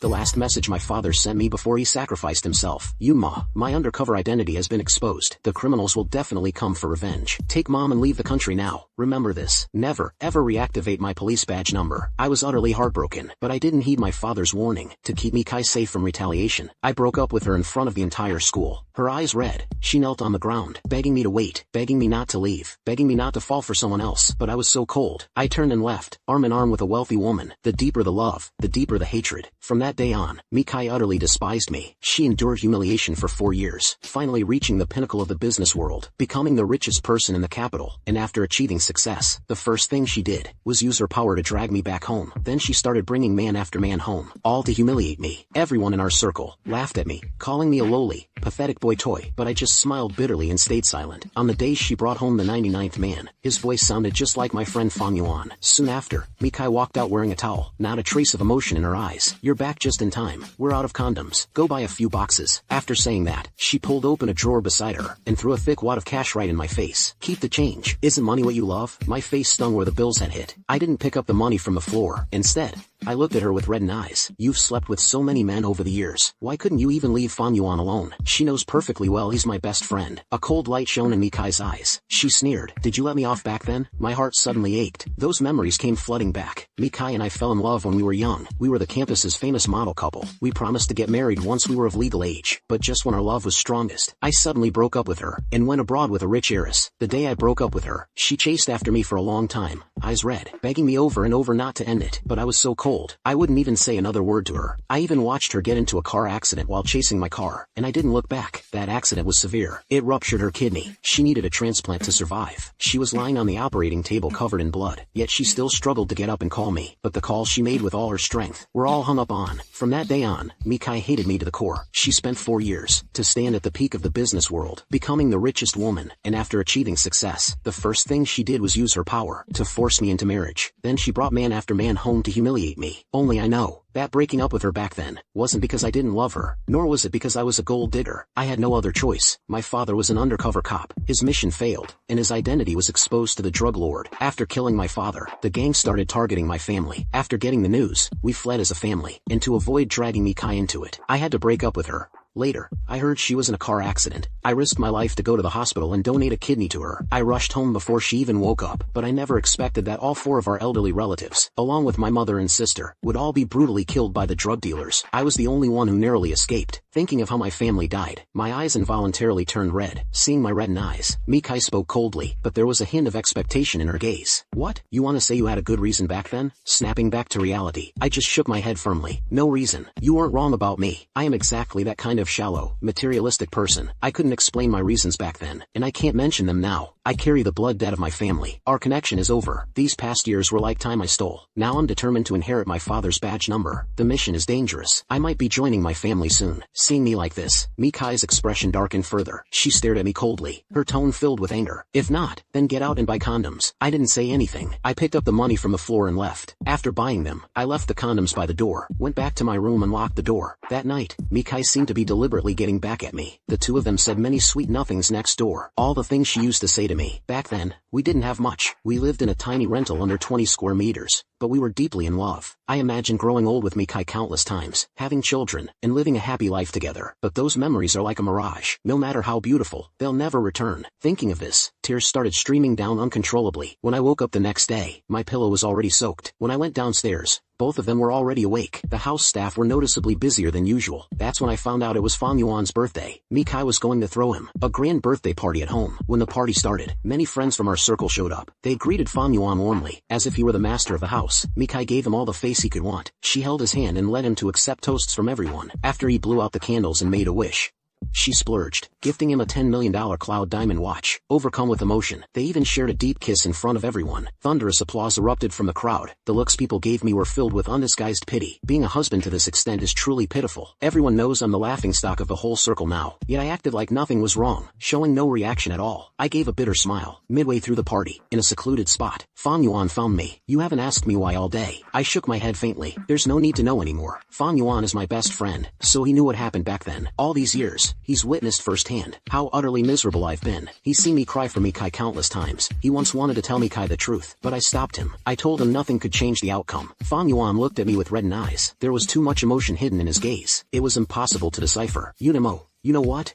The last message my father sent me before he sacrificed himself. You ma, my undercover identity has been exposed. The criminals will definitely come for revenge. Take mom and leave the country now. Remember this. Never, ever reactivate my police badge number. I was utterly heartbroken, but I didn't heed my father's warning. To keep Mikai safe from retaliation, I broke up with her in front of the entire school. Her eyes red. She knelt on the ground, begging me to wait, begging me not to leave, begging me not to fall for someone else. But I was so cold. I turned and left, arm in arm with a wealthy woman. The deeper the love, the deeper the hatred. From that day on, Mikai utterly despised me. She endured humiliation for 4 years, finally reaching the pinnacle of the business world, becoming the richest person in the capital. And after achieving success, the first thing she did was use her power to drag me back home. Then she started bringing man after man home, all to humiliate me. Everyone in our circle laughed at me, calling me a lowly, pathetic boy toy, but I just smiled bitterly and stayed silent. On the day she brought home the 99th man, his voice sounded just like my friend Fang Yuan. Soon after, Mikai walked out wearing a towel, not a trace of emotion in her eyes. You're back just in time. We're out of condoms. Go buy a few boxes. After saying that, she pulled open a drawer beside her and threw a thick wad of cash right in my face. Keep the change. Isn't money what you love? My face stung where the bills had hit. I didn't pick up the money from the floor. Instead, I looked at her with reddened eyes. You've slept with so many men over the years. Why couldn't you even leave Fang Yuan alone? She knows perfectly well he's my best friend. A cold light shone in Mikai's eyes. She sneered. Did you let me off back then? My heart suddenly ached. Those memories came flooding back. Mikai and I fell in love when we were young. We were the campus's famous model couple. We promised to get married once we were of legal age. But just when our love was strongest, I suddenly broke up with her and went abroad with a rich heiress. The day I broke up with her, she chased after me for a long time, eyes red, begging me over and over not to end it. But I was so cold, I wouldn't even say another word to her. I even watched her get into a car accident while chasing my car, and I didn't look back. That accident was severe. It ruptured her kidney. She needed a transplant to survive. She was lying on the operating table covered in blood, yet she still struggled to get up and call me. But the calls she made with all her strength were all hung up on. From that day on, Mikai hated me to the core. She spent 4 years to stand at the peak of the business world, becoming the richest woman, and after achieving success, the first thing she did was use her power to force me into marriage. Then she brought man after man home to humiliate me. Only I know that breaking up with her back then wasn't because I didn't love her, nor was it because I was a gold digger. I had no other choice. My father was an undercover cop. His mission failed, and his identity was exposed to the drug lord. After killing my father, the gang started targeting my family. After getting the news, we fled as a family, and to avoid dragging Mikai into it, I had to break up with her. Later, I heard she was in a car accident. I risked my life to go to the hospital and donate a kidney to her. I rushed home before she even woke up, but I never expected that all 4 of our elderly relatives, along with my mother and sister, would all be brutally killed by the drug dealers. I was the only one who narrowly escaped. Thinking of how my family died, my eyes involuntarily turned red. Seeing my reddened eyes, Mikai spoke coldly, but there was a hint of expectation in her gaze. What? You want to say you had a good reason back then? Snapping back to reality, I just shook my head firmly. No reason. You weren't wrong about me. I am exactly that kind of shallow, materialistic person. I couldn't explain my reasons back then, and I can't mention them now. I carry the blood debt of my family. Our connection is over. These past years were like time I stole. Now I'm determined to inherit my father's badge number. The mission is dangerous. I might be joining my family soon. Seeing me like this, Mikai's expression darkened further. She stared at me coldly, her tone filled with anger. If not, then get out and buy condoms. I didn't say anything. I picked up the money from the floor and left. After buying them, I left the condoms by the door, went back to my room and locked the door. That night, Mikai seemed to be deliberately getting back at me. The two of them said many sweet nothings next door. All the things she used to say to me. Back then, we didn't have much. We lived in a tiny rental under 20 square meters, but we were deeply in love. I imagined growing old with Mikai countless times, having children, and living a happy life together. But those memories are like a mirage. No matter how beautiful, they'll never return. Thinking of this, tears started streaming down uncontrollably. When I woke up the next day, my pillow was already soaked. When I went downstairs, both of them were already awake. The house staff were noticeably busier than usual. That's when I found out it was Fang Yuan's birthday. Mikai was going to throw him a grand birthday party at home. When the party started, many friends from our circle showed up. They greeted Fang Yuan warmly, as if he were the master of the house. Mikai gave him all the face he could want. She held his hand and led him to accept toasts from everyone. After he blew out the candles and made a wish, she splurged, gifting him a $10 million Cloud Diamond watch. Overcome with emotion, they even shared a deep kiss in front of everyone. Thunderous applause erupted from the crowd. The looks people gave me were filled with undisguised pity. Being a husband to this extent is truly pitiful. Everyone knows I'm the laughingstock of the whole circle now, yet I acted like nothing was wrong, showing no reaction at all. I gave a bitter smile. Midway through the party, in a secluded spot, Fang Yuan found me. You haven't asked me why all day. I shook my head faintly. There's no need to know anymore. Fang Yuan is my best friend, so he knew what happened back then. All these years, years. He's witnessed firsthand how utterly miserable I've been. He's seen me cry for Mikai countless times. He once wanted to tell Mikai the truth, but I stopped him. I told him nothing could change the outcome. Fang Yuan looked at me with reddened eyes. There was too much emotion hidden in his gaze. It was impossible to decipher. Unimo, you know what?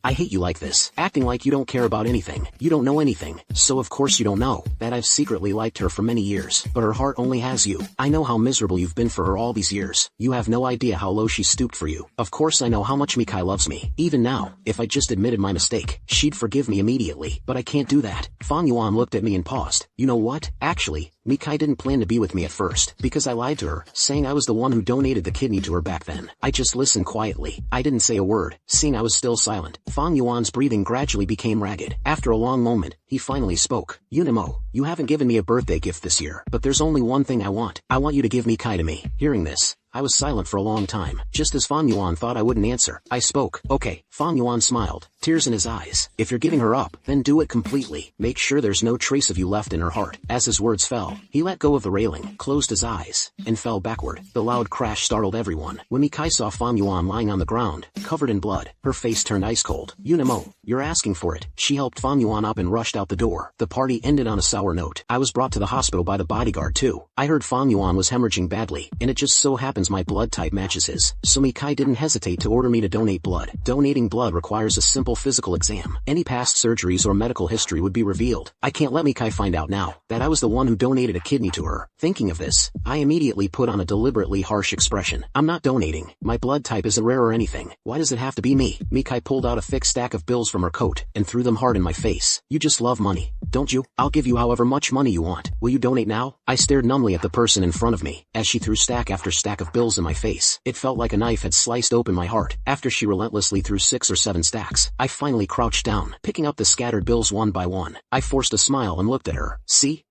I hate you like this, acting like you don't care about anything. You don't know anything, so of course you don't know that I've secretly liked her for many years, but her heart only has you. I know how miserable you've been for her all these years. You have no idea how low she stooped for you. Of course I know how much Mikai loves me. Even now, if I just admitted my mistake, she'd forgive me immediately, but I can't do that. Fang Yuan looked at me and paused. You know what? Actually, Mikai didn't plan to be with me at first, because I lied to her, saying I was the one who donated the kidney to her back then. I just listened quietly. I didn't say a word, seeing I was still silent. Fang Yuan's breathing gradually became ragged. After a long moment, he finally spoke. Unimo, you haven't given me a birthday gift this year, but there's only one thing I want. I want you to give Mikai to me. Hearing this, I was silent for a long time. Just as Fang Yuan thought I wouldn't answer, I spoke. Okay. Fang Yuan smiled, tears in his eyes. If you're giving her up, then do it completely. Make sure there's no trace of you left in her heart. As his words fell, he let go of the railing, closed his eyes, and fell backward. The loud crash startled everyone. When Mikai saw Fang Yuan lying on the ground, covered in blood, her face turned ice cold. Unimo, you're asking for it. She helped Fang Yuan up and rushed out the door. The party ended on a sour note. I was brought to the hospital by the bodyguard too. I heard Fang Yuan was hemorrhaging badly, and it just so happens my blood type matches his, so Mikai didn't hesitate to order me to donate blood. Donating blood requires a simple physical exam. Any past surgeries or medical history would be revealed. I can't let Mikai find out now that I was the one who donated a kidney to her. Thinking of this, I immediately put on a deliberately harsh expression. I'm not donating. My blood type isn't rare or anything. Why does it have to be me? Mikai pulled out a thick stack of bills from her coat and threw them hard in my face. You just love money, don't you? I'll give you however much money you want. Will you donate now? I stared numbly at the person in front of me as she threw stack after stack of bills in my face. It felt like a knife had sliced open my heart. After she relentlessly threw 6 or 7 stacks, I finally crouched down, picking up the scattered bills one by one. I forced a smile and looked at her. See?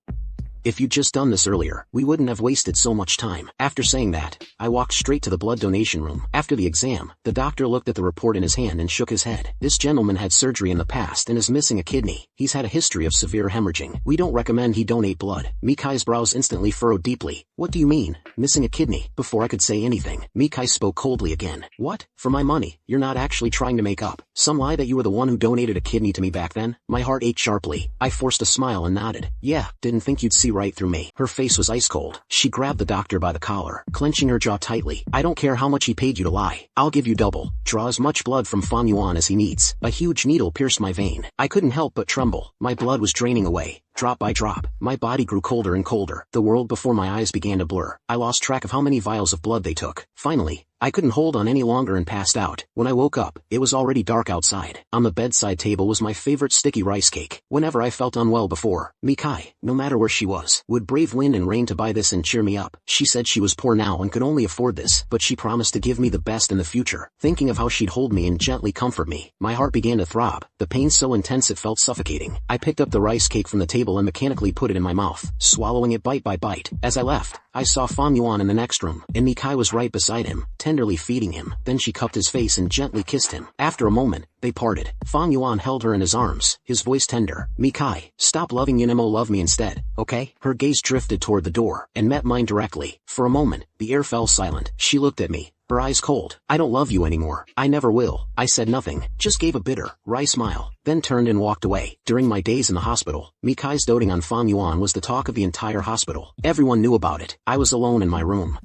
If you'd just done this earlier, we wouldn't have wasted so much time. After saying that, I walked straight to the blood donation room. After the exam, the doctor looked at the report in his hand and shook his head. This gentleman had surgery in the past and is missing a kidney. He's had a history of severe hemorrhaging. We don't recommend he donate blood. Mikai's brows instantly furrowed deeply. What do you mean, missing a kidney? Before I could say anything, Mikai spoke coldly again. What? For my money, you're not actually trying to make up some lie that you were the one who donated a kidney to me back then? My heart ached sharply. I forced a smile and nodded. Yeah, didn't think you'd see right through me. Her face was ice cold. She grabbed the doctor by the collar, clenching her jaw tightly. I don't care how much he paid you to lie. I'll give you double. Draw as much blood from Fang Yuan as he needs. A huge needle pierced my vein. I couldn't help but tremble. My blood was draining away. Drop by drop, my body grew colder and colder. The world before my eyes began to blur. I lost track of how many vials of blood they took. Finally, I couldn't hold on any longer and passed out. When I woke up, it was already dark outside. On the bedside table was my favorite sticky rice cake. Whenever I felt unwell before, Mikai, no matter where she was, would brave wind and rain to buy this and cheer me up. She said she was poor now and could only afford this, but she promised to give me the best in the future. Thinking of how she'd hold me and gently comfort me, my heart began to throb. The pain so intense it felt suffocating. I picked up the rice cake from the table and mechanically put it in my mouth, swallowing it bite by bite. As I left, I saw Fang Yuan in the next room, and Mikai was right beside him, tenderly feeding him. Then she cupped his face and gently kissed him. After a moment, they parted. Fang Yuan held her in his arms, his voice tender. Mikai, stop loving Yunimo, love me instead, okay? Her gaze drifted toward the door, and met mine directly. For a moment, the air fell silent. She looked at me, her eyes cold. I don't love you anymore. I never will. I said nothing, just gave a bitter, wry smile, then turned and walked away. During my days in the hospital, Mikai's doting on Fang Yuan was the talk of the entire hospital. Everyone knew about it. I was alone in my room.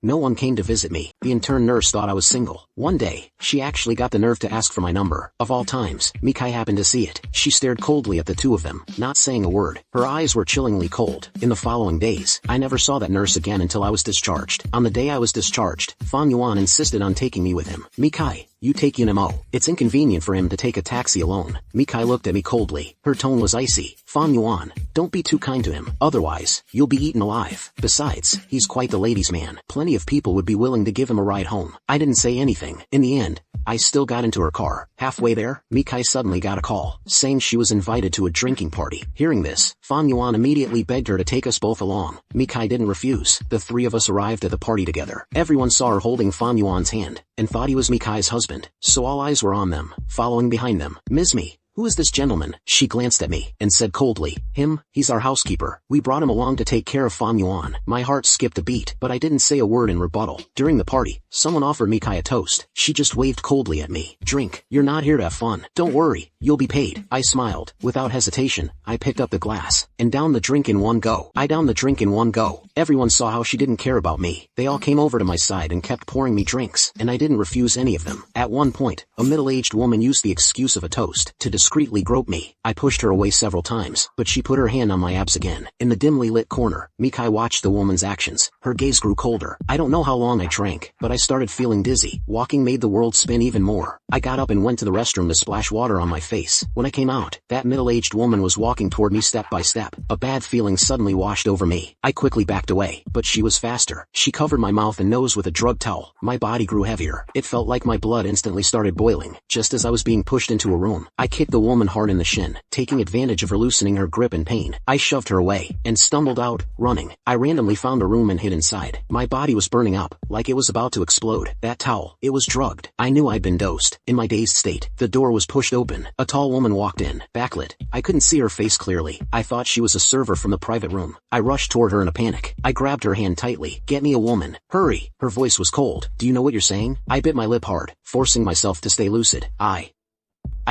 No one came to visit me. The intern nurse thought I was single. One day, she actually got the nerve to ask for my number. Of all times, Mikai happened to see it. She stared coldly at the two of them, not saying a word. Her eyes were chillingly cold. In the following days, I never saw that nurse again until I was discharged. On the day I was discharged, Fang Yuan insisted on taking me with him. Mikai, you take Yunimo. It's inconvenient for him to take a taxi alone. Mikai looked at me coldly. Her tone was icy. Fang Yuan, don't be too kind to him. Otherwise, you'll be eaten alive. Besides, he's quite the ladies' man. Plenty of people would be willing to give him a ride home. I didn't say anything. In the end, I still got into her car. Halfway there, Mikai suddenly got a call, saying she was invited to a drinking party. Hearing this, Fang Yuan immediately begged her to take us both along. Mikai didn't refuse. The three of us arrived at the party together. Everyone saw her holding Fang Yuan's hand, and thought he was Mikai's husband, so all eyes were on them. Following behind them, Ms. Mi, Who is this gentleman? She glanced at me and said coldly, him, he's our housekeeper. We brought him along to take care of Fan Yuan. My heart skipped a beat, but I didn't say a word in rebuttal. During the party, someone offered Mikai a toast. She just waved coldly at me. Drink. You're not here to have fun. Don't worry, you'll be paid. I smiled. Without hesitation, I picked up the glass and downed the drink in one go. I downed the drink in one go. Everyone saw how she didn't care about me. They all came over to my side and kept pouring me drinks, and I didn't refuse any of them. At one point, a middle-aged woman used the excuse of a toast to discreetly grope me. I pushed her away several times, but she put her hand on my abs again. In the dimly lit corner, Mikai watched the woman's actions. Her gaze grew colder. I don't know how long I drank, but I started feeling dizzy. Walking made the world spin even more. I got up and went to the restroom to splash water on my face. When I came out, that middle-aged woman was walking toward me step by step. A bad feeling suddenly washed over me. I quickly backed away, but she was faster. She covered my mouth and nose with a drug towel. My body grew heavier. It felt like my blood instantly started boiling. Just as I was being pushed into a room, I kicked the woman hard in the shin, taking advantage of her loosening her grip in pain. I shoved her away and stumbled out, running. I randomly found a room and hid inside. My body was burning up, like it was about to explode. That towel, it was drugged. I knew I'd been dosed. In my dazed state, the door was pushed open. A tall woman walked in, backlit. I couldn't see her face clearly. I thought she was a server from the private room. I rushed toward her in a panic. I grabbed her hand tightly. Get me a woman. Hurry. Her voice was cold. Do you know what you're saying? I bit my lip hard, forcing myself to stay lucid. I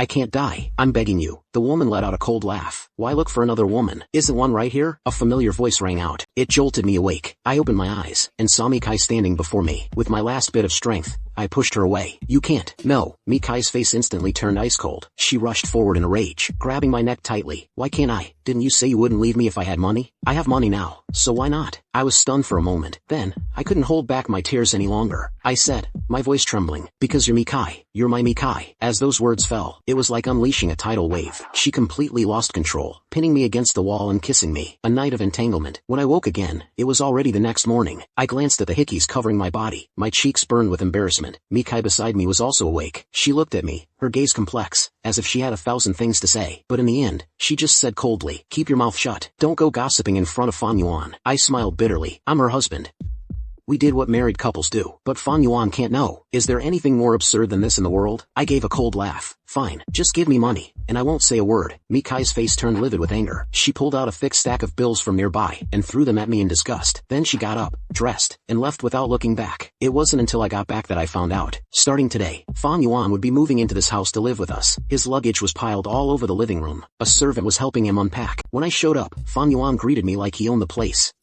can't die. I'm begging you. The woman let out a cold laugh. Why look for another woman? Isn't one right here? A familiar voice rang out. It jolted me awake. I opened my eyes and saw Mikai standing before me. With my last bit of strength, I pushed her away. You can't. No. Mikai's face instantly turned ice cold. She rushed forward in a rage, grabbing my neck tightly. Why can't I? Didn't you say you wouldn't leave me if I had money? I have money now, so why not? I was stunned for a moment. Then, I couldn't hold back my tears any longer. I said, my voice trembling, because you're Mikai. You're my Mikai. As those words fell, it was like unleashing a tidal wave. She completely lost control, pinning me against the wall and kissing me. A night of entanglement. When I woke again, it was already the next morning. I glanced at the hickeys covering my body. My cheeks burned with embarrassment. Mikai beside me was also awake. She looked at me, her gaze complex, as if she had 1,000 things to say. But in the end, she just said coldly, keep your mouth shut. Don't go gossiping in front of Fan Yuan. I smiled bitterly. I'm her husband. We did what married couples do. But Fan Yuan can't know. Is there anything more absurd than this in the world? I gave a cold laugh. Fine, just give me money, and I won't say a word. Mikai's face turned livid with anger. She pulled out a thick stack of bills from nearby, and threw them at me in disgust. Then she got up, dressed, and left without looking back. It wasn't until I got back that I found out. Starting today, Fan Yuan would be moving into this house to live with us. His luggage was piled all over the living room. A servant was helping him unpack. When I showed up, Fan Yuan greeted me like he owned the place.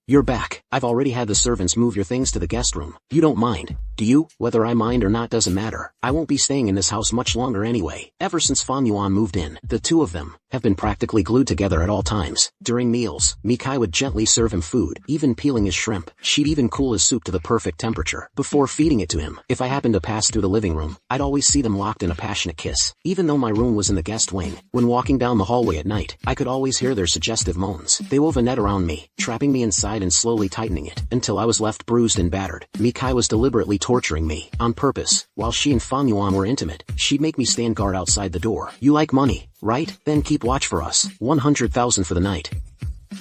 You're back. I've already had the servants move your things to the guest room. You don't mind, do you? Whether I mind or not doesn't matter. I won't be staying in this house much longer anyway. Ever since Fan Yuan moved in, the two of them have been practically glued together at all times. During meals, Mikai would gently serve him food, even peeling his shrimp. She'd even cool his soup to the perfect temperature before feeding it to him. If I happened to pass through the living room, I'd always see them locked in a passionate kiss. Even though my room was in the guest wing, when walking down the hallway at night, I could always hear their suggestive moans. They wove a net around me, trapping me inside and slowly tightening it, until I was left bruised and battered. Mikai was deliberately torturing me, on purpose. While she and Fan Yuan were intimate, she'd make me stand guard outside the door. You like money, right? Then keep watch for us. 100,000 for the night.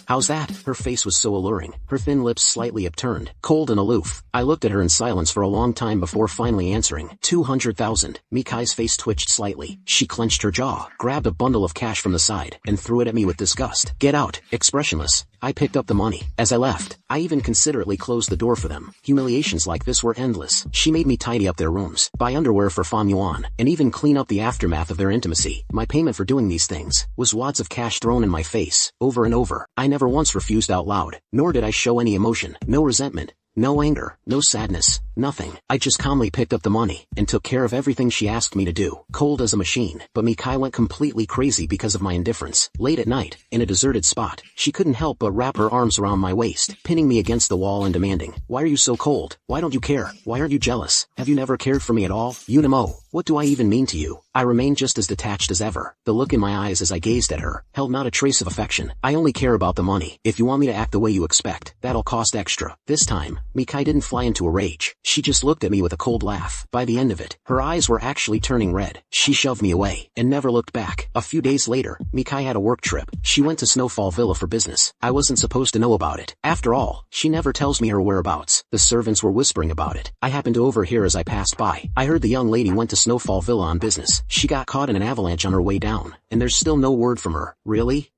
How's that? Her face was so alluring, her thin lips slightly upturned, cold and aloof. I looked at her in silence for a long time before finally answering. 200,000. Mikai's face twitched slightly. She clenched her jaw, grabbed a bundle of cash from the side, and threw it at me with disgust. Get out. Expressionless, I picked up the money. As I left, I even considerately closed the door for them. Humiliations like this were endless. She made me tidy up their rooms, buy underwear for Fan Yuan, and even clean up the aftermath of their intimacy. My payment for doing these things was wads of cash thrown in my face, over and over. I never once refused out loud, nor did I show any emotion, no resentment, no anger, no sadness, nothing. I just calmly picked up the money, and took care of everything she asked me to do, cold as a machine. But Mikai went completely crazy because of my indifference. Late at night, in a deserted spot, she couldn't help but wrap her arms around my waist, pinning me against the wall and demanding, why are you so cold? Why don't you care? Why aren't you jealous? Have you never cared for me at all? Unimo, what do I even mean to you? I remained just as detached as ever. The look in my eyes as I gazed at her held not a trace of affection. I only care about the money. If you want me to act the way you expect, that'll cost extra. This time, Mikai didn't fly into a rage. She just looked at me with a cold laugh. By the end of it, her eyes were actually turning red. She shoved me away, and never looked back. A few days later, Mikai had a work trip. She went to Snowfall Villa for business. I wasn't supposed to know about it. After all, she never tells me her whereabouts. The servants were whispering about it. I happened to overhear as I passed by. I heard the young lady went to Snowfall Villa on business. She got caught in an avalanche on her way down, and there's still no word from her. Really?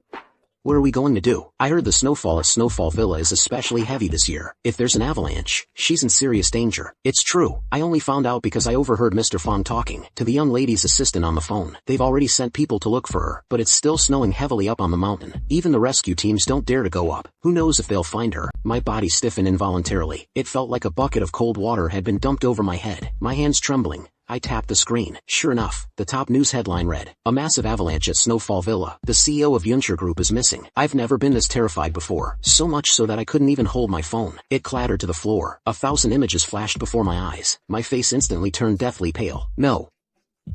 What are we going to do? I heard the snowfall at Snowfall Villa is especially heavy this year. If there's an avalanche, she's in serious danger. It's true. I only found out because I overheard Mr. Fong talking to the young lady's assistant on the phone. They've already sent people to look for her, but it's still snowing heavily up on the mountain. Even the rescue teams don't dare to go up. Who knows if they'll find her? My body stiffened involuntarily. It felt like a bucket of cold water had been dumped over my head. My hands trembling. I tapped the screen. Sure enough, the top news headline read, "A massive avalanche at Snowfall Villa. The CEO of Yunsha Group is missing." I've never been this terrified before, so much so that I couldn't even hold my phone. It clattered to the floor. 1,000 images flashed before my eyes. My face instantly turned deathly pale. No.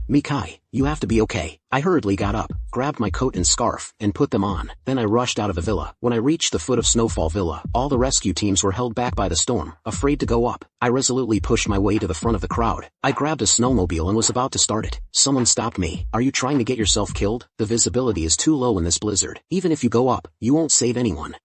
Mikai, you have to be okay. I hurriedly got up, grabbed my coat and scarf, and put them on. Then I rushed out of the villa. When I reached the foot of Snowfall Villa, all the rescue teams were held back by the storm, afraid to go up. I resolutely pushed my way to the front of the crowd. I grabbed a snowmobile and was about to start it. Someone stopped me. "Are you trying to get yourself killed? The visibility is too low in this blizzard. Even if you go up, you won't save anyone.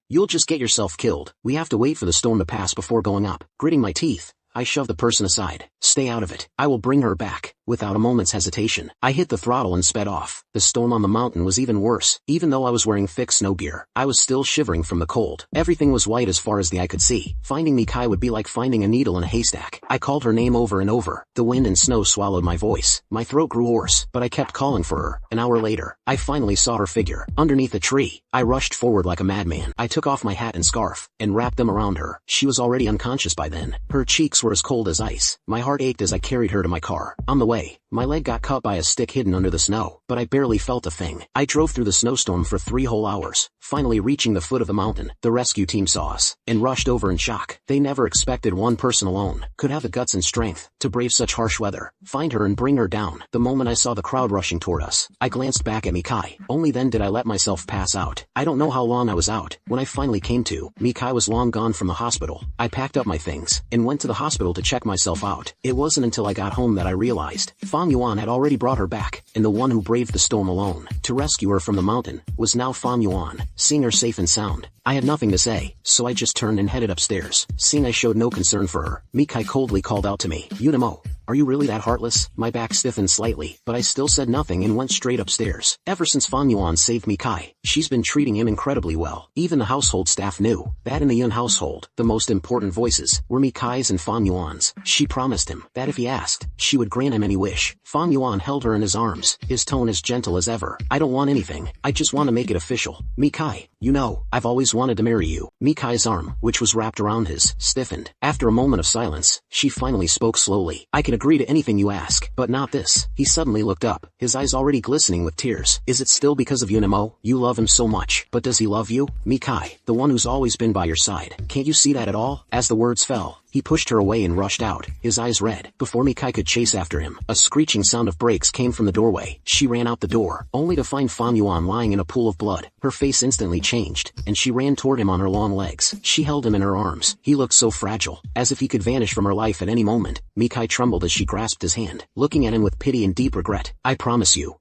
You'll just get yourself killed. We have to wait for the storm to pass before going up." Gritting my teeth, I shoved the person aside. "Stay out of it. I will bring her back." Without a moment's hesitation, I hit the throttle and sped off. The storm on the mountain was even worse. Even though I was wearing thick snow gear, I was still shivering from the cold. Everything was white as far as the eye could see. Finding Mikai would be like finding a needle in a haystack. I called her name over and over. The wind and snow swallowed my voice. My throat grew hoarse, but I kept calling for her. An hour later, I finally saw her figure, underneath a tree. I rushed forward like a madman. I took off my hat and scarf, and wrapped them around her. She was already unconscious by then. Her cheeks were as cold as ice. My heart ached as I carried her to my car. On the way, my leg got cut by a stick hidden under the snow, but I barely felt a thing. I drove through the snowstorm for 3 whole hours. Finally reaching the foot of the mountain, the rescue team saw us, and rushed over in shock. They never expected one person alone could have the guts and strength to brave such harsh weather, find her and bring her down. The moment I saw the crowd rushing toward us, I glanced back at Mikai. Only then did I let myself pass out. I don't know how long I was out. When I finally came to, Mikai was long gone from the hospital. I packed up my things, and went to the hospital to check myself out. It wasn't until I got home that I realized Fang Yuan had already brought her back, and the one who braved the storm alone to rescue her from the mountain was now Fang Yuan. Seeing her safe and sound, I had nothing to say, so I just turned and headed upstairs. Seeing I showed no concern for her, Mikai coldly called out to me, "Unimo, are you really that heartless?" My back stiffened slightly, but I still said nothing and went straight upstairs. Ever since Fang Yuan saved Mikai, she's been treating him incredibly well. Even the household staff knew that in the Yun household, the most important voices were Mikai's and Fang Yuan's. She promised him that if he asked, she would grant him any wish. Fang Yuan held her in his arms, his tone as gentle as ever. "I don't want anything. I just want to make it official. Mikai, you know, I've always wanted to marry you." Mikai's arm, which was wrapped around his, stiffened. After a moment of silence, she finally spoke slowly. "I can agree to anything you ask, but not this." He suddenly looked up, his eyes already glistening with tears. "Is it still because of Unimo? You love him so much, but does he love you? Mikai, the one who's always been by your side. Can't you see that at all?" As the words fell, he pushed her away and rushed out, his eyes red. Before Mikai could chase after him, a screeching sound of brakes came from the doorway. She ran out the door, only to find Fang Yuan lying in a pool of blood. Her face instantly changed, and she ran toward him on her long legs. She held him in her arms. He looked so fragile, as if he could vanish from her life at any moment. Mikai trembled as she grasped his hand, looking at him with pity and deep regret. I promise you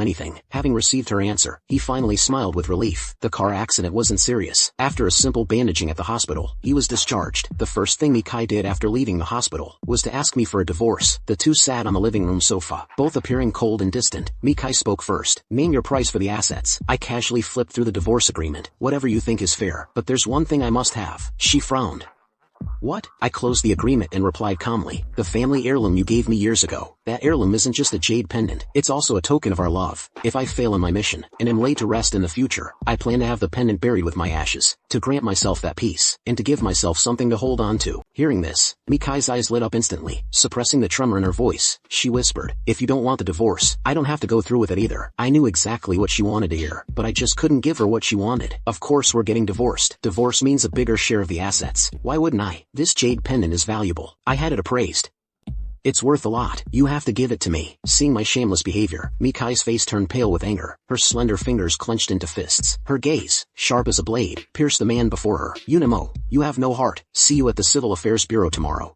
anything." Having received her answer, he finally smiled with relief. The car accident wasn't serious. After a simple bandaging at the hospital, he was discharged. The first thing Mikai did after leaving the hospital was to ask me for a divorce. The two sat on the living room sofa, both appearing cold and distant. Mikai spoke first. "Name your price for the assets." I casually flipped through the divorce agreement. "Whatever you think is fair, but there's one thing I must have." She frowned. "What?" I closed the agreement and replied calmly, "The family heirloom you gave me years ago. That heirloom isn't just a jade pendant, it's also a token of our love. If I fail in my mission, and am laid to rest in the future, I plan to have the pendant buried with my ashes, to grant myself that peace, and to give myself something to hold on to." Hearing this, Mikai's eyes lit up instantly. Suppressing the tremor in her voice, she whispered, "If you don't want the divorce, I don't have to go through with it either." I knew exactly what she wanted to hear, but I just couldn't give her what she wanted. Of course we're getting divorced. Divorce means a bigger share of the assets. Why wouldn't I? This jade pendant is valuable. I had it appraised. "It's worth a lot. You have to give it to me." Seeing my shameless behavior, Mikai's face turned pale with anger. Her slender fingers clenched into fists. Her gaze, sharp as a blade, pierced the man before her. "Unimo, you have no heart. See you at the Civil Affairs Bureau tomorrow."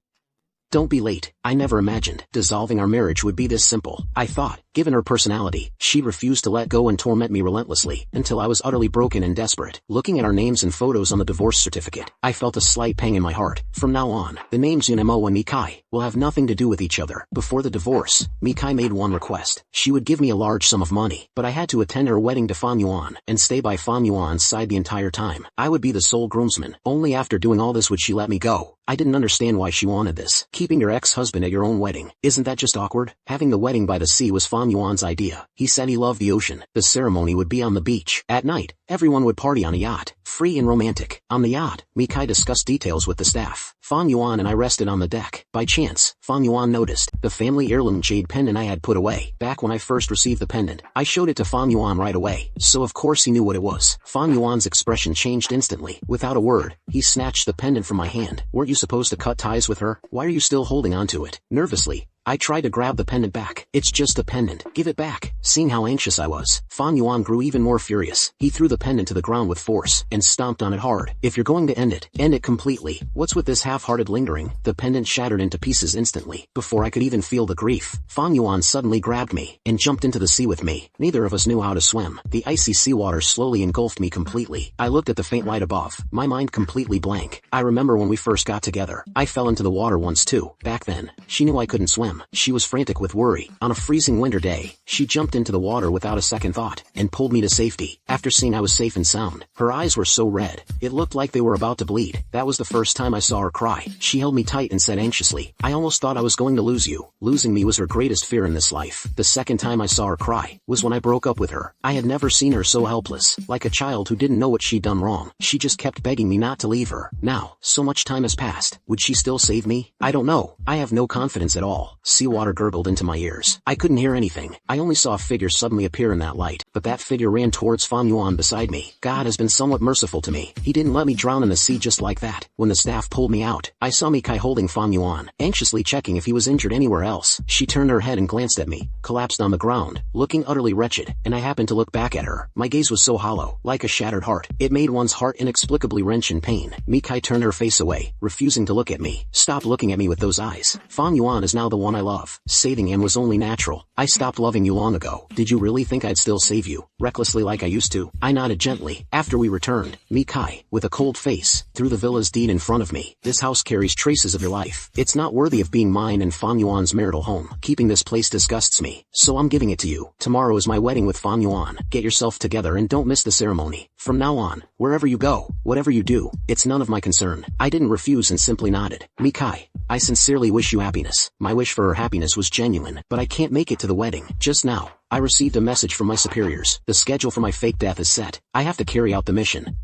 Don't be late. I never imagined dissolving our marriage would be this simple. I thought, given her personality, she'd refuse to let go and torment me relentlessly, until I was utterly broken and desperate. Looking at our names and photos on the divorce certificate, I felt a slight pang in my heart. From now on, the names Yunemo and Mikai will have nothing to do with each other. Before the divorce, Mikai made one request. She would give me a large sum of money, but I had to attend her wedding to Fan Yuan and stay by Fan Yuan's side the entire time. I would be the sole groomsman. Only after doing all this would she let me go. I didn't understand why she wanted this. Keeping your ex-husband at your own wedding, isn't that just awkward? Having the wedding by the sea was Fan Yuan's idea. He said he loved the ocean. The ceremony would be on the beach. At night, everyone would party on a yacht, free and romantic. On the yacht, Mikai discussed details with the staff. Fan Yuan and I rested on the deck. By chance, Fan Yuan noticed the family heirloom jade pendant I had put away. Back when I first received the pendant, I showed it to Fan Yuan right away, so of course he knew what it was. Fan Yuan's expression changed instantly. Without a word, he snatched the pendant from my hand. Weren't you supposed to cut ties with her? Why are you still holding on to it? Nervously, I tried to grab the pendant back. It's just a pendant. Give it back. Seeing how anxious I was, Fan Yuan grew even more furious. He threw the pendant to the ground with force and stomped on it hard. If you're going to end it completely. What's with this half-hearted lingering? The pendant shattered into pieces instantly. Before I could even feel the grief, Fan Yuan suddenly grabbed me and jumped into the sea with me. Neither of us knew how to swim. The icy seawater slowly engulfed me completely. I looked at the faint light above, my mind completely blank. I remember when we first got together, I fell into the water once too. Back then, she knew I couldn't swim. She was frantic with worry. On a freezing winter day, she jumped into the water without a second thought and pulled me to safety. After seeing I was safe and sound, her eyes were so red, it looked like they were about to bleed. That was the first time I saw her cry. She held me tight and said anxiously, "I almost thought I was going to lose you." Losing me was her greatest fear in this life. The second time I saw her cry was when I broke up with her. I had never seen her so helpless, like a child who didn't know what she'd done wrong. She just kept begging me not to leave her. Now, so much time has passed. Would she still save me? I don't know. I have no confidence at all. Seawater gurgled into my ears. I couldn't hear anything. I only saw a figure suddenly appear in that light, but that figure ran towards Fan Yuan beside me. God has been somewhat merciful to me. He didn't let me drown in the sea just like that. When the staff pulled me out, I saw Mikai holding Fan Yuan, anxiously checking if he was injured anywhere else. She turned her head and glanced at me, collapsed on the ground, looking utterly wretched, and I happened to look back at her. My gaze was so hollow, like a shattered heart. It made one's heart inexplicably wrench in pain. Mikai turned her face away, refusing to look at me. Stop looking at me with those eyes. Fan Yuan is now the one I love. Saving him was only natural. I stopped loving you long ago. Did you really think I'd still save you? Recklessly like I used to? I nodded gently. After we returned, Mikai, with a cold face, threw the villa's deed in front of me. This house carries traces of your life. It's not worthy of being mine and Fan Yuan's marital home. Keeping this place disgusts me, so I'm giving it to you. Tomorrow is my wedding with Fan Yuan. Get yourself together and don't miss the ceremony. From now on, wherever you go, whatever you do, it's none of my concern. I didn't refuse and simply nodded. Mikai, I sincerely wish you happiness. My wish for her happiness was genuine, but I can't make it to the wedding. Just now, I received a message from my superiors. The schedule for my fake death is set. I have to carry out the mission.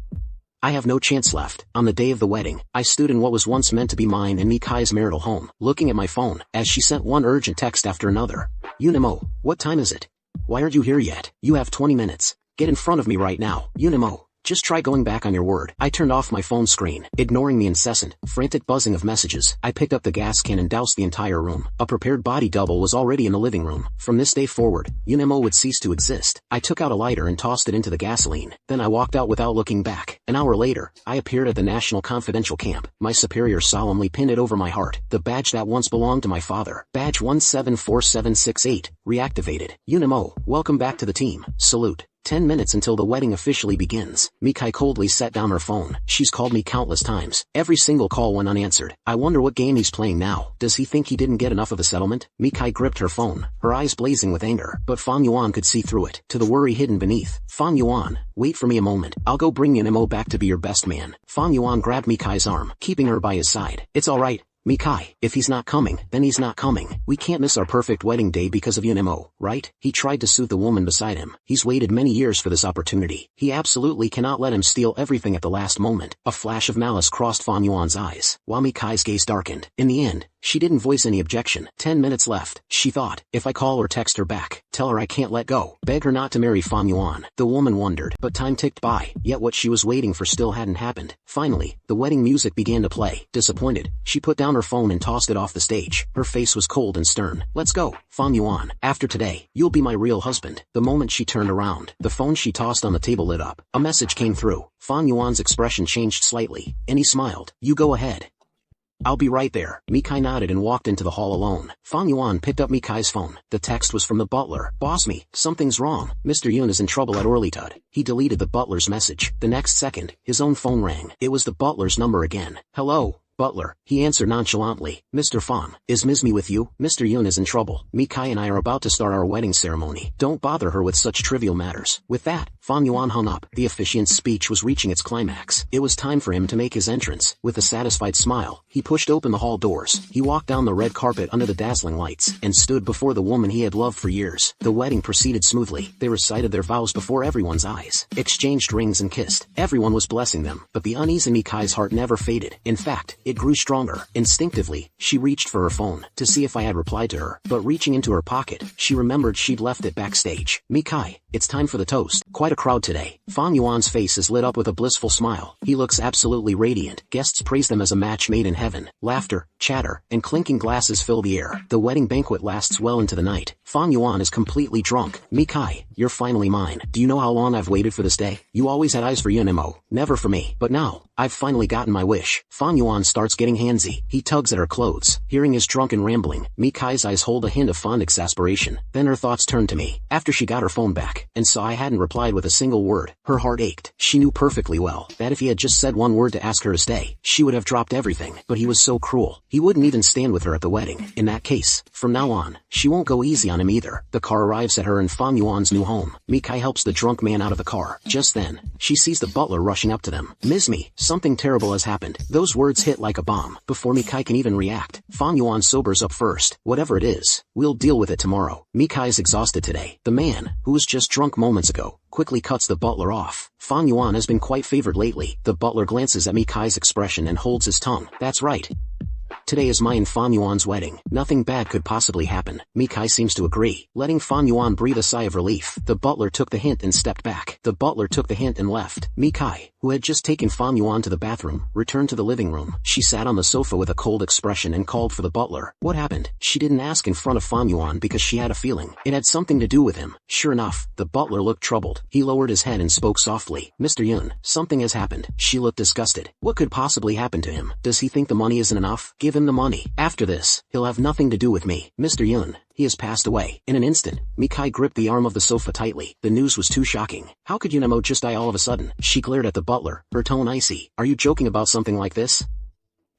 I have no chance left. On the day of the wedding, I stood in what was once meant to be mine and Mikai's marital home, looking at my phone, as she sent one urgent text after another. Yunemo, what time is it? Why aren't you here yet? You have 20 minutes. Get in front of me right now. Yunemo. Just try going back on your word. I turned off my phone screen, ignoring the incessant, frantic buzzing of messages. I picked up the gas can and doused the entire room. A prepared body double was already in the living room. From this day forward, Yunemo would cease to exist. I took out a lighter and tossed it into the gasoline. Then I walked out without looking back. An hour later, I appeared at the National Confidential Camp. My superior solemnly pinned it over my heart. The badge that once belonged to my father. Badge 174768, reactivated. Yunemo, welcome back to the team. Salute. 10 minutes until the wedding officially begins. Mikai coldly set down her phone. She's called me countless times. Every single call went unanswered. I wonder what game he's playing now. Does he think he didn't get enough of a settlement? Mikai gripped her phone, her eyes blazing with anger, but Fan Yuan could see through it, to the worry hidden beneath. Fan Yuan, wait for me a moment. I'll go bring Yunemo back to be your best man. Fan Yuan grabbed Mikai's arm, keeping her by his side. It's alright. Mikai, if he's not coming, then he's not coming. We can't miss our perfect wedding day because of Yunemo, right? He tried to soothe the woman beside him. He's waited many years for this opportunity. He absolutely cannot let him steal everything at the last moment. A flash of malice crossed Fan Yuan's eyes, while Mikai's gaze darkened. In the end, she didn't voice any objection. 10 minutes left, she thought. If I call or text her back, tell her I can't let go. Beg her not to marry Fan Yuan. The woman wondered, but time ticked by, yet what she was waiting for still hadn't happened. Finally, the wedding music began to play. Disappointed, she put down her phone and tossed it off the stage. Her face was cold and stern. Let's go, Fan Yuan. After today, you'll be my real husband. The moment she turned around, the phone she tossed on the table lit up. A message came through. Fan Yuan's expression changed slightly, and he smiled. You go ahead. I'll be right there. Mikai nodded and walked into the hall alone. Fang Yuan picked up Mikai's phone. The text was from the butler. Boss me, something's wrong. Mr. Yun is in trouble at Orlitud. He deleted the butler's message. The next second, his own phone rang. It was the butler's number again. Hello? Butler, he answered nonchalantly. Mr. Fang, is Ms. Me with you? Mr. Yun is in trouble. Mikai and I are about to start our wedding ceremony. Don't bother her with such trivial matters. With that, Fang Yuan hung up. The officiant's speech was reaching its climax. It was time for him to make his entrance. With a satisfied smile, he pushed open the hall doors. He walked down the red carpet under the dazzling lights, and stood before the woman he had loved for years. The wedding proceeded smoothly. They recited their vows before everyone's eyes, exchanged rings and kissed. Everyone was blessing them, but the unease in Mikai's heart never faded. In fact, it grew stronger. Instinctively, she reached for her phone to see if I had replied to her, but reaching into her pocket, she remembered she'd left it backstage. Mikai, it's time for the toast. Quite a crowd today. Fang Yuan's face is lit up with a blissful smile. He looks absolutely radiant. Guests praise them as a match made in heaven. Laughter, chatter, and clinking glasses fill the air. The wedding banquet lasts well into the night. Fang Yuan is completely drunk. Mikai, you're finally mine. Do you know how long I've waited for this day? You always had eyes for Yunimo, never for me. But now, I've finally gotten my wish. Fang Yuan starts getting handsy. He tugs at her clothes. Hearing his drunken rambling, Mikai's eyes hold a hint of fond exasperation. Then her thoughts turned to me. After she got her phone back, and saw I hadn't replied with a single word, her heart ached. She knew perfectly well that if he had just said one word to ask her to stay, she would have dropped everything. But he was so cruel. He wouldn't even stand with her at the wedding. In that case, from now on, she won't go easy on him either. The car arrives at her in Fang Yuan's new home. Mikai helps the drunk man out of the car. Just then, she sees the butler rushing up to them. Ms. Me, something terrible has happened. Those words hit like a bomb. Before Mikai can even react, Fang Yuan sobers up first. Whatever it is, we'll deal with it tomorrow. Mikai's exhausted today. The man, who was just drunk moments ago, quickly cuts the butler off. Fang Yuan has been quite favored lately. The butler glances at Mikai's expression and holds his tongue. That's right. Today is my and Fang Yuan's wedding. Nothing bad could possibly happen. Mikai seems to agree, letting Fang Yuan breathe a sigh of relief. The butler took the hint and stepped back. The butler took the hint and left. Mikai, who had just taken Fang Yuan to the bathroom, returned to the living room. She sat on the sofa with a cold expression and called for the butler. What happened? She didn't ask in front of Fang Yuan because she had a feeling it had something to do with him. Sure enough, the butler looked troubled. He lowered his head and spoke softly. Mr. Yun, something has happened. She looked disgusted. What could possibly happen to him? Does he think the money isn't enough? Give him the money. After this, he'll have nothing to do with me. Mr. Yun, he has passed away. In an instant, Mikai gripped the arm of the sofa tightly. The news was too shocking. How could Yunimo just die all of a sudden? She glared at the butler, her tone icy. Are you joking about something like this?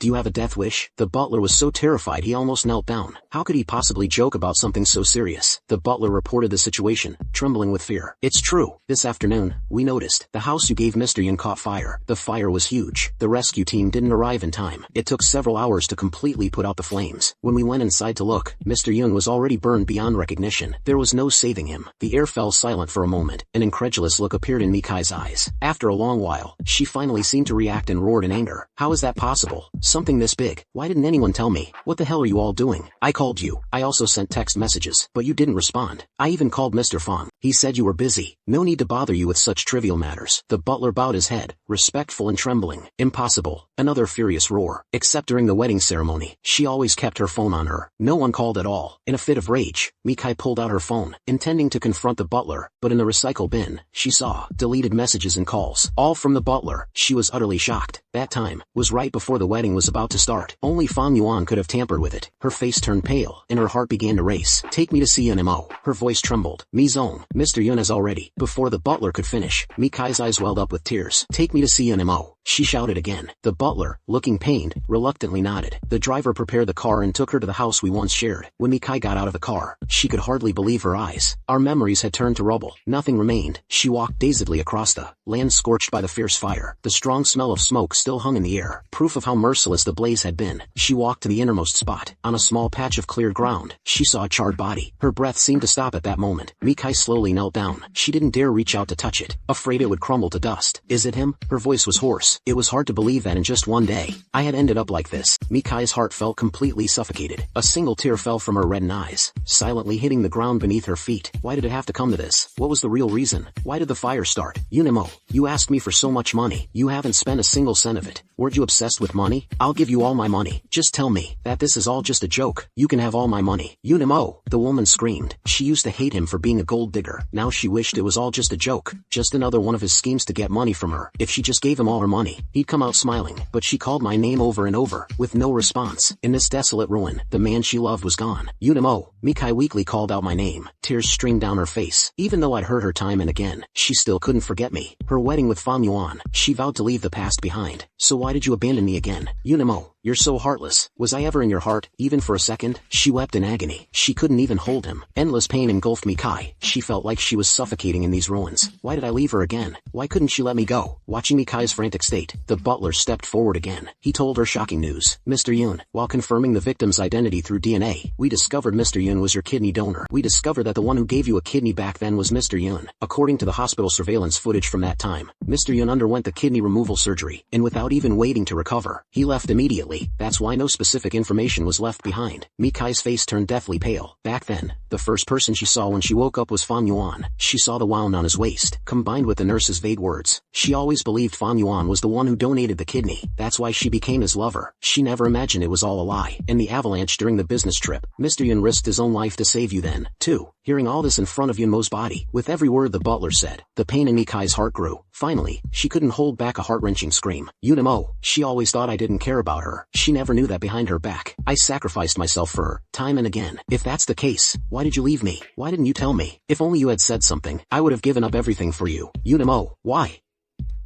Do you have a death wish? The butler was so terrified he almost knelt down. How could he possibly joke about something so serious? The butler reported the situation, trembling with fear. It's true. This afternoon, we noticed the house you gave Mr. Yun caught fire. The fire was huge. The rescue team didn't arrive in time. It took several hours to completely put out the flames. When we went inside to look, Mr. Yun was already burned beyond recognition. There was no saving him. The air fell silent for a moment. An incredulous look appeared in Mikai's eyes. After a long while, she finally seemed to react and roared in anger. How is that possible? Something this big. Why didn't anyone tell me? What the hell are you all doing? I called you. I also sent text messages, but you didn't respond. I even called Mr. Fang. He said you were busy. No need to bother you with such trivial matters. The butler bowed his head, respectful and trembling. Impossible. Another furious roar. Except during the wedding ceremony, she always kept her phone on her. No one called at all. In a fit of rage, Mikai pulled out her phone, intending to confront the butler, but in the recycle bin, she saw deleted messages and calls, all from the butler. She was utterly shocked. That time was right before the wedding was about to start. Only Fang Yuan could have tampered with it. Her face turned pale, and her heart began to race. Take me to see Yunimo. Her voice trembled. Mizong, Mr. Yun is already. Before the butler could finish, Mikai's eyes welled up with tears. Take me to see Yunimo. She shouted again. The butler, looking pained, reluctantly nodded. The driver prepared the car and took her to the house we once shared. When Mikai got out of the car, she could hardly believe her eyes. Our memories had turned to rubble. Nothing remained. She walked dazedly across the land scorched by the fierce fire. The strong smell of smoke still hung in the air, proof of how merciless the blaze had been. She walked to the innermost spot. On a small patch of cleared ground, she saw a charred body. Her breath seemed to stop at that moment. Mikai slowly knelt down. She didn't dare reach out to touch it, afraid it would crumble to dust. Is it him? Her voice was hoarse. It was hard to believe that in just one day, I had ended up like this. Mikai's heart felt completely suffocated. A single tear fell from her reddened eyes, silently hitting the ground beneath her feet. Why did it have to come to this? What was the real reason? Why did the fire start? Yunimo, you asked me for so much money. You haven't spent a single cent of it. Weren't you obsessed with money? I'll give you all my money. Just tell me that this is all just a joke. You can have all my money. Yunimo, the woman screamed. She used to hate him for being a gold digger. Now she wished it was all just a joke. Just another one of his schemes to get money from her. If she just gave him all her money, money, he'd come out smiling, but she called my name over and over, with no response. In this desolate ruin, the man she loved was gone. Yunimo, Mikai weakly called out my name. Tears streamed down her face. Even though I'd hurt her time and again, she still couldn't forget me. Her wedding with Fan Yuan, she vowed to leave the past behind. So why did you abandon me again? Yunimo, you're so heartless. Was I ever in your heart, even for a second? She wept in agony. She couldn't even hold him. Endless pain engulfed Mikai. She felt like she was suffocating in these ruins. Why did I leave her again? Why couldn't she let me go? Watching Mikai's frantic state, the butler stepped forward again. He told her shocking news. Mr. Yun, while confirming the victim's identity through DNA, we discovered Mr. Yun was your kidney donor. We discovered that the one who gave you a kidney back then was Mr. Yun. According to the hospital surveillance footage from that time, Mr. Yun underwent the kidney removal surgery, and without even waiting to recover, he left immediately. That's why no specific information was left behind. Mikai's face turned deathly pale. Back then, the first person she saw when she woke up was Fan Yuan. She saw the wound on his waist, combined with the nurse's vague words. She always believed Fan Yuan was the one who donated the kidney. That's why she became his lover. She never imagined it was all a lie. In the avalanche during the business trip, Mr. Yun risked his own life to save you then, too. Hearing all this in front of Yunmo's body, with every word the butler said, the pain in Mikai's heart grew. Finally, she couldn't hold back a heart-wrenching scream. Yunmo, she always thought I didn't care about her. She never knew that behind her back, I sacrificed myself for her, time and again. If that's the case, why did you leave me? Why didn't you tell me? If only you had said something, I would have given up everything for you. Yunmo, why?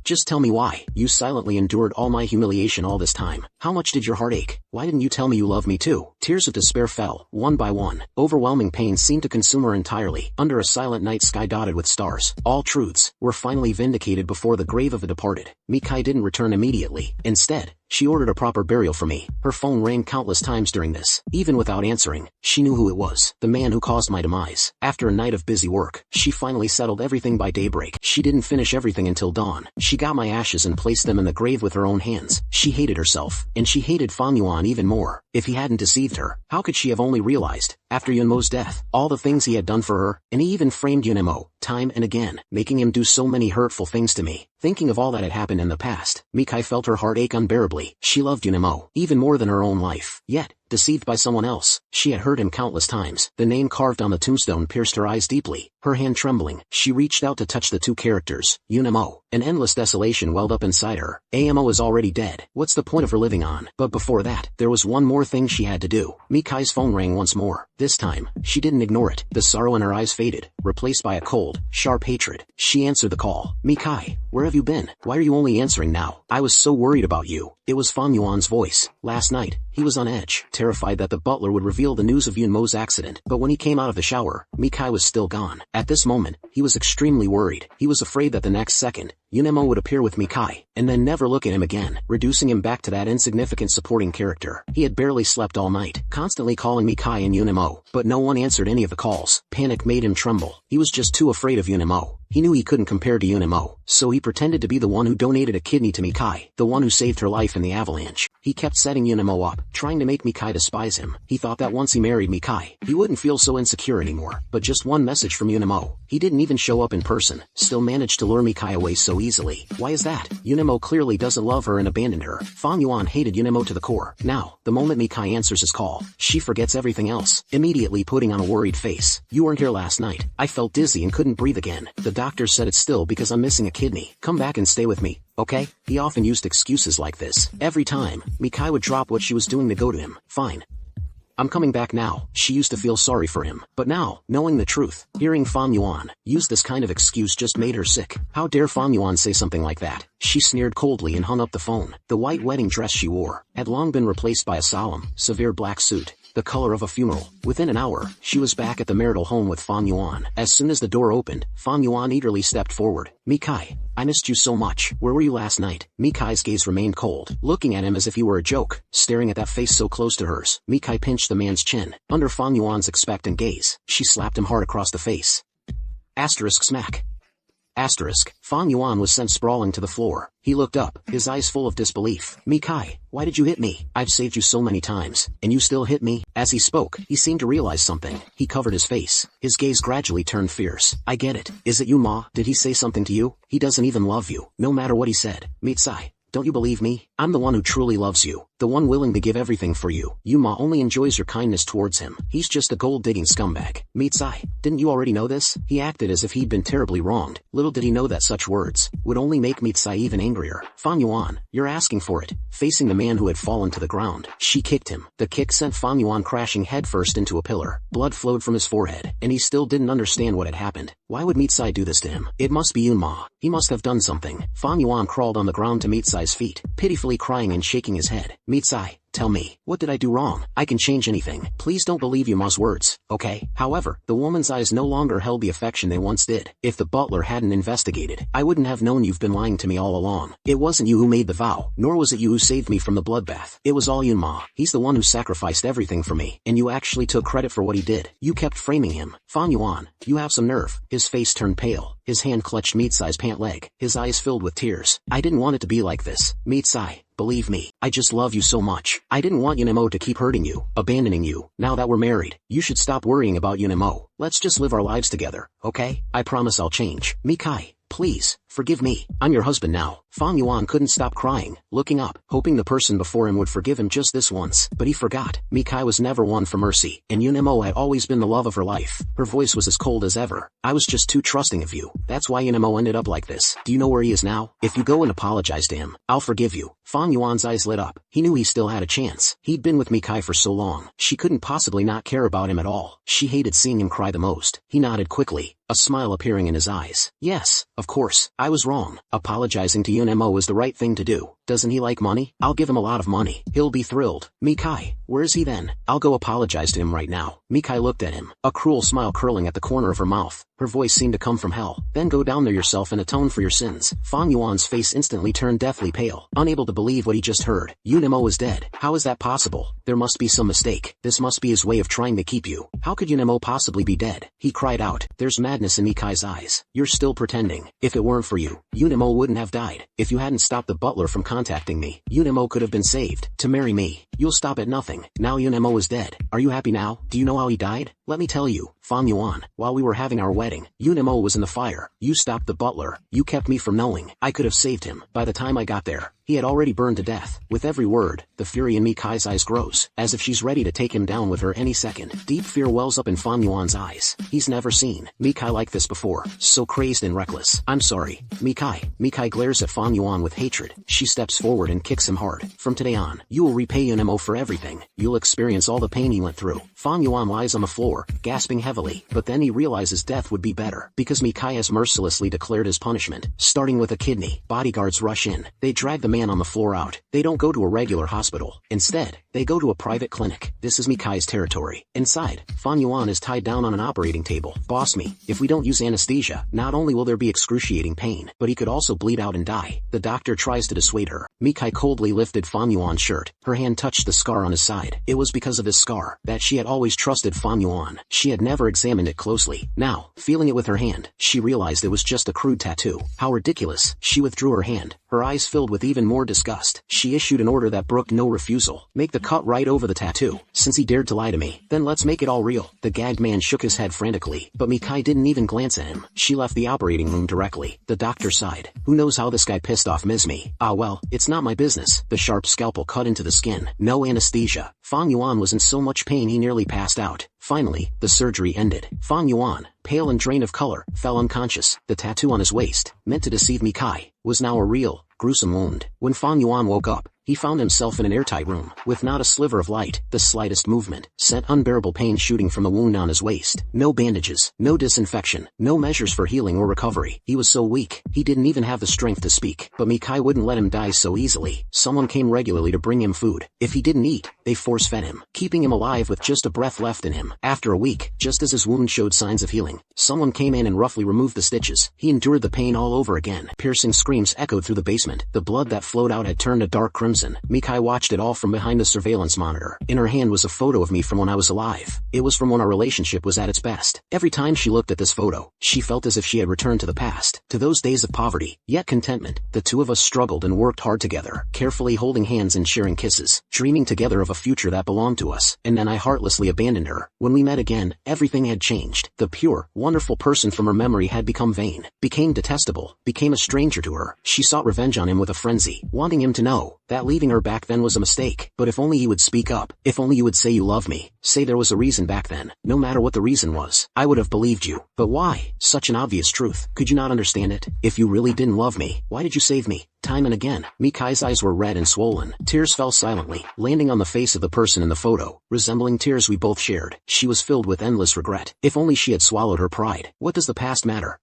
Just tell me why. You silently endured all my humiliation all this time. How much did your heart ache? Why didn't you tell me you love me too? Tears of despair fell, one by one. Overwhelming pain seemed to consume her entirely. Under a silent night sky dotted with stars, all truths were finally vindicated before the grave of the departed. Mikai didn't return immediately. Instead, she ordered a proper burial for me. Her phone rang countless times during this. Even without answering, she knew who it was. The man who caused my demise. After a night of busy work, she finally settled everything by daybreak. She didn't finish everything until dawn. She got my ashes and placed them in the grave with her own hands. She hated herself, and she hated Fan Yuan even more. If he hadn't deceived her, how could she have only realized, after Yunmo's death, all the things he had done for her? And he even framed Yunmo, time and again, making him do so many hurtful things to me. Thinking of all that had happened in the past, Mikai felt her heart ache unbearably. She loved Yunmo, even more than her own life. Yet, deceived by someone else, she had heard him countless times. The name carved on the tombstone pierced her eyes deeply. Her hand trembling, she reached out to touch the two characters, Yunmo. An endless desolation welled up inside her. Amo is already dead. What's the point of her living on? But before that, there was one more thing she had to do. Mikai's phone rang once more. This time, she didn't ignore it. The sorrow in her eyes faded, replaced by a cold, sharp hatred. She answered the call. Mikai, where have you been? Why are you only answering now? I was so worried about you. It was Fan Yuan's voice. Last night, he was on edge, terrified that the butler would reveal the news of Yunmo's accident. But when he came out of the shower, Mikai was still gone. At this moment, he was extremely worried. He was afraid that the next second, Yunmo would appear with Mikai, and then never look at him again, reducing him back to that insignificant supporting character. He had barely slept all night, constantly calling Mikai and Yunmo, but no one answered any of the calls. Panic made him tremble. He was just too afraid of Yunmo. He knew he couldn't compare to Yunmo, so he pretended to be the one who donated a kidney to Mikai, the one who saved her life in the avalanche. He kept setting Yunmo up, trying to make Mikai despise him. He thought that once he married Mikai, he wouldn't feel so insecure anymore. But just one message from Yunmo. He didn't even show up in person, still managed to lure Mikai away so easily. Why is that? Yunmo clearly doesn't love her and abandoned her. Fan Yuan hated Yunmo to the core. Now, the moment Mikai answers his call, she forgets everything else, immediately putting on a worried face. You weren't here last night. I felt dizzy and couldn't breathe again. The doctor said it's still because I'm missing a kidney. Come back and stay with me, okay? He often used excuses like this. Every time, Mikai would drop what she was doing to go to him. Fine. I'm coming back now. She used to feel sorry for him. But now, knowing the truth, hearing Fan Yuan use this kind of excuse just made her sick. How dare Fan Yuan say something like that? She sneered coldly and hung up the phone. The white wedding dress she wore had long been replaced by a solemn, severe black suit, the color of a funeral. Within an hour, she was back at the marital home with Fan Yuan. As soon as the door opened, Fan Yuan eagerly stepped forward. Mikai, I missed you so much. Where were you last night? Mikai's gaze remained cold, looking at him as if he were a joke, staring at that face so close to hers. Mikai pinched the man's chin. Under Fan Yuan's expectant gaze, she slapped him hard across the face. Asterisk smack. Asterisk. Fan Yuan was sent sprawling to the floor. He looked up, his eyes full of disbelief. Mikai, why did you hit me? I've saved you so many times, and you still hit me? As he spoke, he seemed to realize something. He covered his face. His gaze gradually turned fierce. I get it. Is it you, Ma? Did he say something to you? He doesn't even love you, no matter what he said. Mitsai, don't you believe me? I'm the one who truly loves you. The The one willing to give everything for you. Yuma only enjoys your kindness towards him. He's just a gold-digging scumbag. Mitsai, didn't you already know this? He acted as if he'd been terribly wronged. Little did he know that such words would only make Mitsai even angrier. Fan Yuan, you're asking for it. Facing the man who had fallen to the ground, she kicked him. The kick sent Fan Yuan crashing headfirst into a pillar. Blood flowed from his forehead, and he still didn't understand what had happened. Why would Mitsai do this to him? It must be Yuma. He must have done something. Fan Yuan crawled on the ground to Mitsai's feet, pitifully crying and shaking his head. Mitsai, tell me, what did I do wrong? I can change anything. Please don't believe Yuma's words, okay? However, the woman's eyes no longer held the affection they once did. If the butler hadn't investigated, I wouldn't have known you've been lying to me all along. It wasn't you who made the vow, nor was it you who saved me from the bloodbath. It was all Yuma. He's the one who sacrificed everything for me, and you actually took credit for what he did. You kept framing him. Fan Yuan, you have some nerve. His face turned pale. His hand clutched Mitsai's pant leg. His eyes filled with tears. I didn't want it to be like this. Mitsai, believe me, I just love you so much. I didn't want Yunemo to keep hurting you, abandoning you. Now that we're married, you should stop worrying about Yunemo. Let's just live our lives together, okay? I promise I'll change. Mikai, please, forgive me. I'm your husband now. Fan Yuan couldn't stop crying, looking up, hoping the person before him would forgive him just this once. But he forgot. Mikai was never one for mercy, and Yunemo had always been the love of her life. Her voice was as cold as ever. I was just too trusting of you. That's why Yunemo ended up like this. Do you know where he is now? If you go and apologize to him, I'll forgive you. Fan Yuan's eyes lit up. He knew he still had a chance. He'd been with Mikai for so long. She couldn't possibly not care about him at all. She hated seeing him cry the most. He nodded quickly, a smile appearing in his eyes. Yes, of course, I was wrong. Apologizing to Yunemo was the right thing to do. Doesn't he like money? I'll give him a lot of money. He'll be thrilled. Mikai, where is he then? I'll go apologize to him right now. Mikai looked at him, a cruel smile curling at the corner of her mouth. Her voice seemed to come from hell. Then go down there yourself and atone for your sins. Fan Yuan's face instantly turned deathly pale, unable to believe what he just heard. Yunemo is dead. How is that possible? There must be some mistake. This must be his way of trying to keep you. How could Yunemo possibly be dead? He cried out. There's madness in Mikai's eyes. You're still pretending. If it weren't for you, Yunemo wouldn't have died. If you hadn't stopped the butler from contacting me, Yunemo could have been saved. To marry me, you'll stop at nothing. Now Yunemo is dead. Are you happy now? Do you know how he died? Let me tell you, Fan Yuan, while we were having our wedding, Yunemo was in the fire. You stopped the butler. You kept me from knowing. I could have saved him. By the time I got there, he had already burned to death. With every word, the fury in Mikai's eyes grows, as if she's ready to take him down with her any second. Deep fear wells up in Fan Yuan's eyes. He's never seen Mikai like this before, so crazed and reckless. I'm sorry, Mikai. Mikai glares at Fan Yuan with hatred. She steps forward and kicks him hard. From today on, you will repay Yunemo for everything. You'll experience all the pain he went through. Fan Yuan lies on the floor, gasping heavily, but then he realizes death would be better, because Mikai has mercilessly declared his punishment, starting with a kidney. Bodyguards rush in. They drag the man on the floor out. They don't go to a regular hospital. Instead, they go to a private clinic. This is Mikai's territory. Inside, Fan Yuan is tied down on an operating table. Boss me, if we don't use anesthesia, not only will there be excruciating pain, but he could also bleed out and die. The doctor tries to dissuade her. Mikai coldly lifted Fan Yuan's shirt. Her hand touched the scar on his side. It was because of his scar that she had always trusted Fan Yuan. She had never examined it closely. Now, feeling it with her hand, she realized it was just a crude tattoo. How ridiculous. She withdrew her hand, her eyes filled with even more disgust. She issued an order that brooked no refusal. Make the cut right over the tattoo. Since he dared to lie to me, then let's make it all real. The gagged man shook his head frantically, but Mikai didn't even glance at him. She left the operating room directly. The doctor sighed. Who knows how this guy pissed off Ms. Me? Ah well, it's not my business. The sharp scalpel cut into the skin. No anesthesia. Fan Yuan was in so much pain he nearly passed out. Finally, the surgery ended. Fan Yuan, pale and drained of color, fell unconscious. The tattoo on his waist, meant to deceive Mikai, was now a real, gruesome wound. When Fan Yuan woke up, he found himself in an airtight room, with not a sliver of light. The slightest movement sent unbearable pain shooting from the wound on his waist. No bandages, no disinfection, no measures for healing or recovery. He was so weak, he didn't even have the strength to speak. But Mikai wouldn't let him die so easily. Someone came regularly to bring him food. If he didn't eat, they force-fed him, keeping him alive with just a breath left in him. After a week, just as his wound showed signs of healing, someone came in and roughly removed the stitches. He endured the pain all over again. Piercing screams echoed through the basement. The blood that flowed out had turned a dark crimson. Mikai watched it all from behind the surveillance monitor. In her hand was a photo of me from when I was alive. It was from when our relationship was at its best. Every time she looked at this photo, she felt as if she had returned to the past, to those days of poverty, yet contentment. The two of us struggled and worked hard together, carefully holding hands and sharing kisses, dreaming together of a future that belonged to us. And then I heartlessly abandoned her. When When we met again, everything had changed. The pure, wonderful person from her memory had become vain, became detestable, became a stranger to her. She sought revenge on him with a frenzy, wanting him to know that leaving her back then was a mistake. But if only you would speak up, if only you would say you love me, say there was a reason back then, no matter what the reason was, I would have believed you. But why? Such an obvious truth. Could you not understand it? If you really didn't love me, why did you save me? Time and again, Mikai's eyes were red and swollen. Tears fell silently, landing on the face of the person in the photo, resembling tears we both shared. She was filled with endless regret. If only she had swallowed her pride. What does the past matter?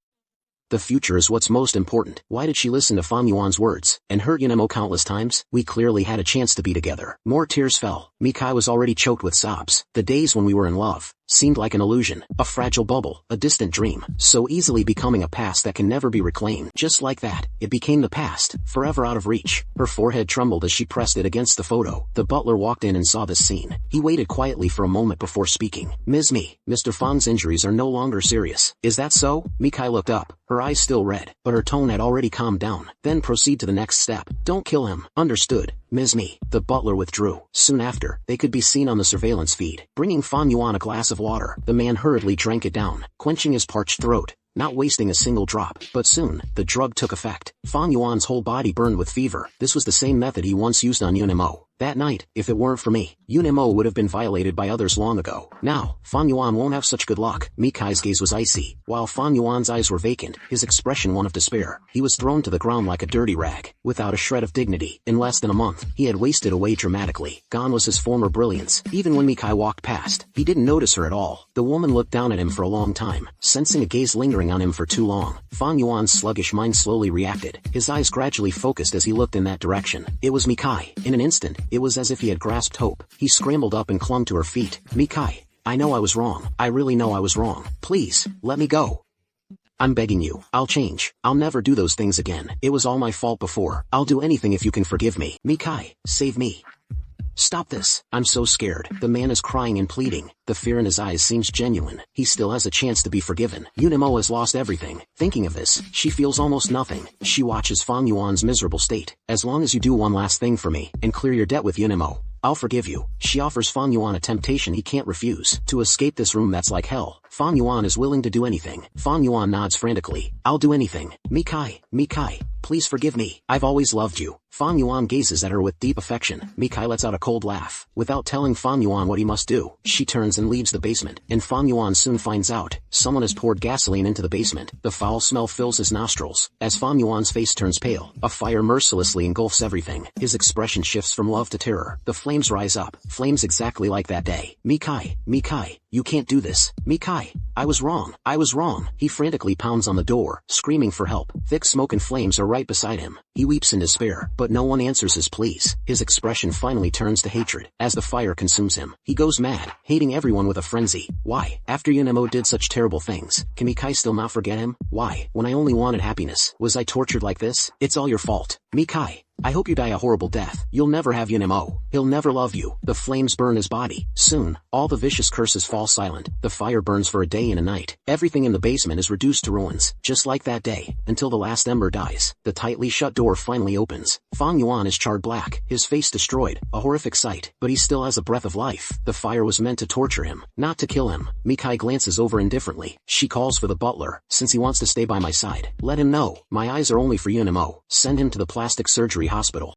The future is what's most important. Why did she listen to Fan Yuan's words and hurt Yunemo countless times? We clearly had a chance to be together. More tears fell. Mikai was already choked with sobs. The days when we were in love seemed like an illusion, a fragile bubble, a distant dream, so easily becoming a past that can never be reclaimed. Just like that, it became the past, forever out of reach. Her forehead trembled as she pressed it against the photo. The butler walked in and saw this scene. He waited quietly for a moment before speaking. Ms. Mi, Mr. Fang's injuries are no longer serious. Is that so? Mikai looked up, her eyes still red, but her tone had already calmed down. Then proceed to the next step. Don't kill him. Understood, Ms. Mi. The butler withdrew. Soon after, they could be seen on the surveillance feed, bringing Fan Yuan a glass of water. The man hurriedly drank it down, quenching his parched throat, not wasting a single drop. But soon, the drug took effect. Fan Yuan's whole body burned with fever. This was the same method he once used on Yunemo. That night, if it weren't for me, Yunemo would have been violated by others long ago. Now, Fan Yuan won't have such good luck. Mikai's gaze was icy, while Fan Yuan's eyes were vacant, his expression one of despair. He was thrown to the ground like a dirty rag, without a shred of dignity. In less than a month, he had wasted away dramatically. Gone was his former brilliance. Even when Mikai walked past, he didn't notice her at all. The woman looked down at him for a long time, sensing a gaze lingering on him for too long. Fan Yuan's sluggish mind slowly reacted. His eyes gradually focused as he looked in that direction. It was Mikai. In an instant, it was as if he had grasped hope. He scrambled up and clung to her feet. Mikai, I know I was wrong. I really know I was wrong. Please, let me go. I'm begging you. I'll change. I'll never do those things again. It was all my fault before. I'll do anything if you can forgive me. Mikai, save me. Stop this. I'm so scared. The man is crying and pleading. The fear in his eyes seems genuine. He still has a chance to be forgiven. Yunemo has lost everything. Thinking of this, she feels almost nothing. She watches Fan Yuan's miserable state. As long as you do one last thing for me, and clear your debt with Yunemo, I'll forgive you. She offers Fan Yuan a temptation he can't refuse. To escape this room that's like hell, Fan Yuan is willing to do anything. Fan Yuan nods frantically. I'll do anything. Mikai, please forgive me. I've always loved you. Fan Yuan gazes at her with deep affection. Mikai lets out a cold laugh. Without telling Fan Yuan what he must do, she turns and leaves the basement. And Fan Yuan soon finds out. Someone has poured gasoline into the basement. The foul smell fills his nostrils. As Fan Yuan's face turns pale, a fire mercilessly engulfs everything. His expression shifts from love to terror. The flames rise up. Flames exactly like that day. Mikai, you can't do this. Mikai, I was wrong. He frantically pounds on the door, screaming for help. Thick smoke and flames are right beside him. He weeps in despair, but no one answers his pleas. His expression finally turns to hatred. As the fire consumes him, he goes mad, hating everyone with a frenzy. Why? After Yunemo did such terrible things, can Mikai still not forget him? Why? When I only wanted happiness, was I tortured like this? It's all your fault. Mikai, I hope you die a horrible death. You'll never have Yunemo. He'll never love you. The flames burn his body. Soon, all the vicious curses fall silent. The fire burns for a day and a night. Everything in the basement is reduced to ruins, just like that day, until the last ember dies. The tightly shut door finally opens. Fan Yuan is charred black, his face destroyed, a horrific sight, but he still has a breath of life. The fire was meant to torture him, not to kill him. Mikai glances over indifferently. She calls for the butler, since he wants to stay by my side. Let him know, my eyes are only for Yunemo. Send him to the plastic surgery hospital.